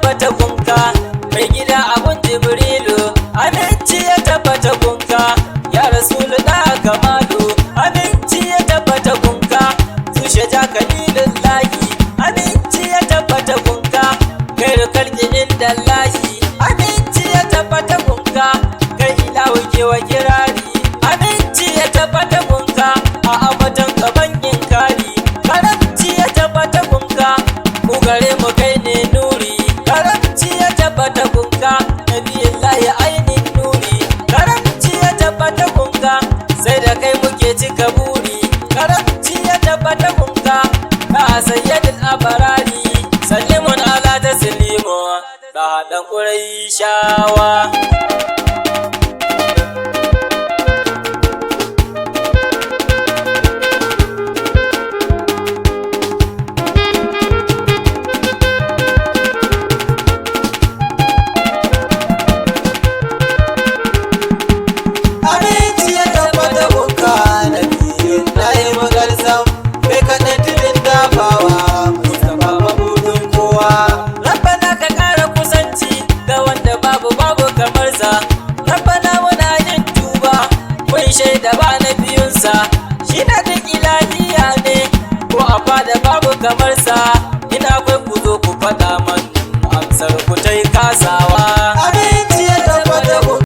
tabbata gunka, mai gida abun Jibrilu, aminci ya tabbata gunka, ya Rasulu da kamalu, aminci ya tabbata gunka, tushe ja kalilin lahi, aminci ya tabbata gunka, gairu kalki inda lahi, aminci ya tabbata gunka, kai ilahu ke wa kirari, aminci ya tabbata gunka, a abatan gaban inkari, karamci ya tabbata gunka, mu gare mu kai ne nuri, karamci ya tabbata gunka, nabiyillahi ainin nuri, karamci ya tabbata gunka, sai da kai muke cika buri, karamci ya tabbata gunka, ka sayyidul abarari, sallimun ala taslimu, da haɗin Qurayshawa. Shaida ba na biyunsa, shi na duk ilahiya ne, ko a fada babu kamar sa.